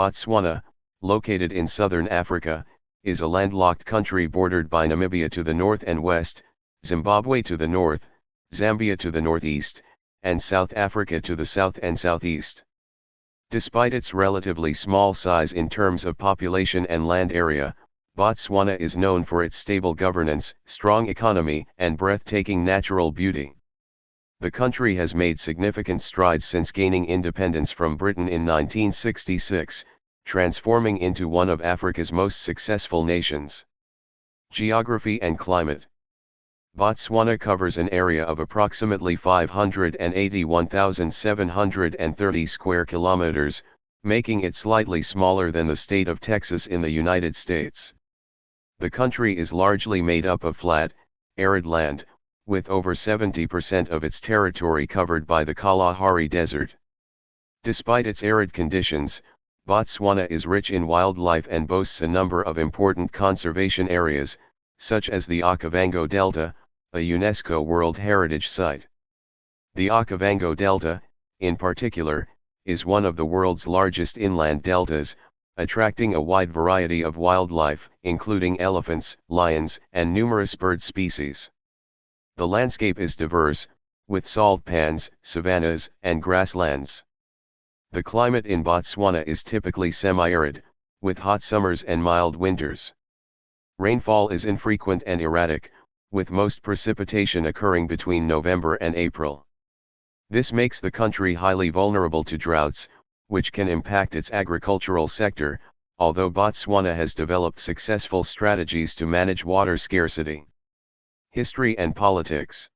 Botswana, located in southern Africa, is a landlocked country bordered by Namibia to the north and west, Zimbabwe to the north, Zambia to the northeast, and South Africa to the south and southeast. Despite its relatively small size in terms of population and land area, Botswana is known for its stable governance, strong economy, and breathtaking natural beauty. The country has made significant strides since gaining independence from Britain in 1966, transforming into one of Africa's most successful nations. Geography and climate. Botswana covers an area of approximately 581,730 square kilometers, making it slightly smaller than the state of Texas in the United States. The country is largely made up of flat, arid land, with over 70% of its territory covered by the Kalahari Desert. Despite its arid conditions, Botswana is rich in wildlife and boasts a number of important conservation areas, such as the Okavango Delta, a UNESCO World Heritage Site. The Okavango Delta, in particular, is one of the world's largest inland deltas, attracting a wide variety of wildlife, including elephants, lions, and numerous bird species. The landscape is diverse, with salt pans, savannas, and grasslands. The climate in Botswana is typically semi-arid, with hot summers and mild winters. Rainfall is infrequent and erratic, with most precipitation occurring between November and April. This makes the country highly vulnerable to droughts, which can impact its agricultural sector, although Botswana has developed successful strategies to manage water scarcity. History and politics.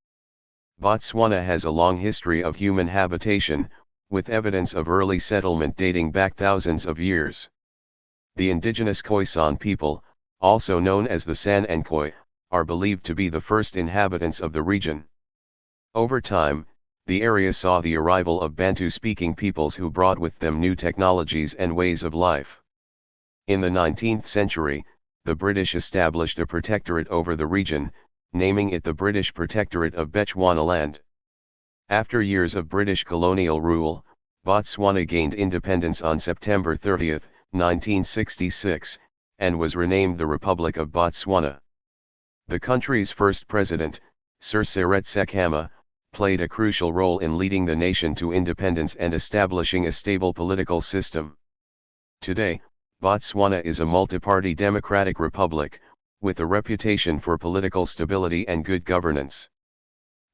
Botswana has a long history of human habitation, with evidence of early settlement dating back thousands of years. The indigenous Khoisan people, also known as the San and Khoi, are believed to be the first inhabitants of the region. Over time, the area saw the arrival of Bantu-speaking peoples who brought with them new technologies and ways of life. In the 19th century, the British established a protectorate over the region, naming it the British Protectorate of Bechuanaland. After years of British colonial rule, Botswana gained independence on September 30, 1966, and was renamed the Republic of Botswana. The country's first president, Sir Seretse Khama, played a crucial role in leading the nation to independence and establishing a stable political system. Today, Botswana is a multi-party democratic republic, with a reputation for political stability and good governance.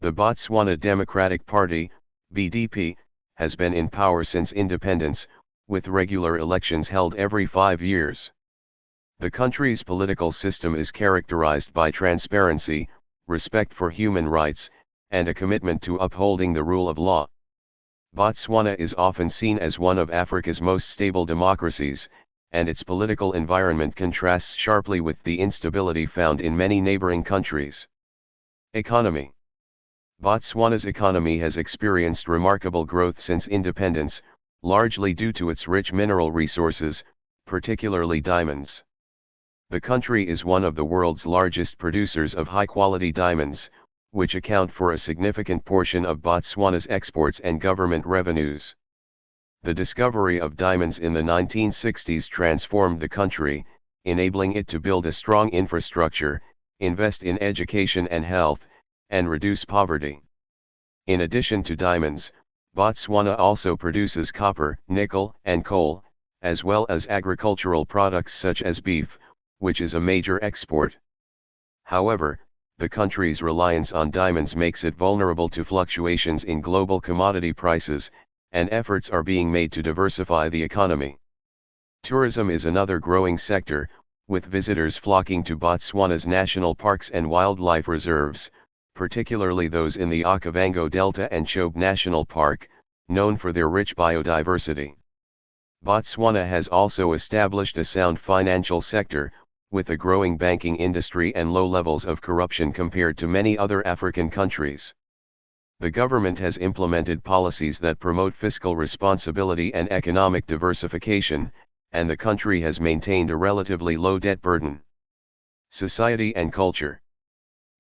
The Botswana Democratic Party, BDP, has been in power since independence, with regular elections held every 5 years. The country's political system is characterized by transparency, respect for human rights, and a commitment to upholding the rule of law. Botswana is often seen as one of Africa's most stable democracies, and its political environment contrasts sharply with the instability found in many neighboring countries. Economy. Botswana's economy has experienced remarkable growth since independence, largely due to its rich mineral resources, particularly diamonds. The country is one of the world's largest producers of high-quality diamonds, which account for a significant portion of Botswana's exports and government revenues. The discovery of diamonds in the 1960s transformed the country, enabling it to build a strong infrastructure, invest in education and health, and reduce poverty. In addition to diamonds, Botswana also produces copper, nickel, and coal, as well as agricultural products such as beef, which is a major export. However, the country's reliance on diamonds makes it vulnerable to fluctuations in global commodity prices, and efforts are being made to diversify the economy. Tourism is another growing sector, with visitors flocking to Botswana's national parks and wildlife reserves, particularly those in the Okavango Delta and Chobe National Park, known for their rich biodiversity. Botswana has also established a sound financial sector, with a growing banking industry and low levels of corruption compared to many other African countries. The government has implemented policies that promote fiscal responsibility and economic diversification, and the country has maintained a relatively low debt burden. Society and culture.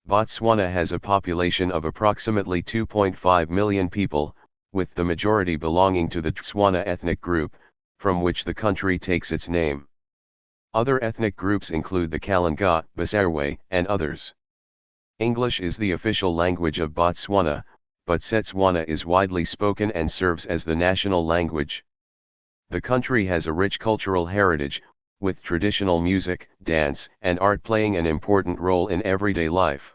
Botswana has a population of approximately 2.5 million people, with the majority belonging to the Tswana ethnic group, from which the country takes its name. Other ethnic groups include the Kalanga, Basarwe, and others. English is the official language of Botswana, but Setswana is widely spoken and serves as the national language. The country has a rich cultural heritage, with traditional music, dance, and art playing an important role in everyday life.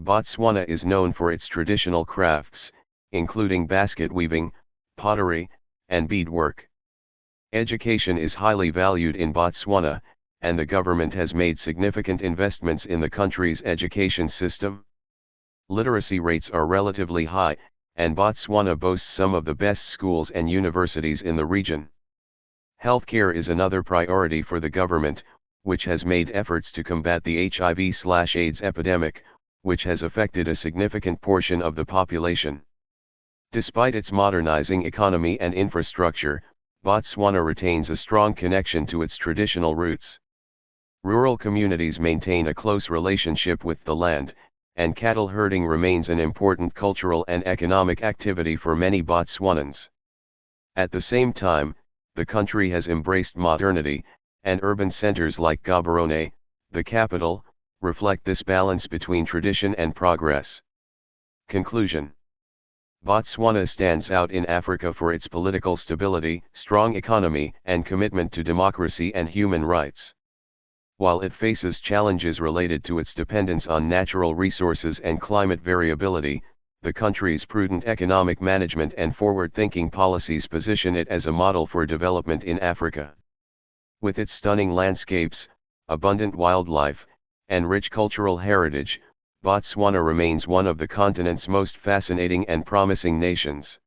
Botswana is known for its traditional crafts, including basket weaving, pottery, and beadwork. Education is highly valued in Botswana, and the government has made significant investments in the country's education system. Literacy rates are relatively high, and Botswana boasts some of the best schools and universities in the region. Healthcare is another priority for the government, which has made efforts to combat the HIV/AIDS epidemic, which has affected a significant portion of the population. Despite its modernizing economy and infrastructure, Botswana retains a strong connection to its traditional roots. Rural communities maintain a close relationship with the land, and cattle herding remains an important cultural and economic activity for many Botswanans. At the same time, the country has embraced modernity, and urban centers like Gaborone, the capital, reflect this balance between tradition and progress. Conclusion: Botswana stands out in Africa for its political stability, strong economy, and commitment to democracy and human rights. While it faces challenges related to its dependence on natural resources and climate variability, the country's prudent economic management and forward-thinking policies position it as a model for development in Africa. With its stunning landscapes, abundant wildlife, and rich cultural heritage, Botswana remains one of the continent's most fascinating and promising nations.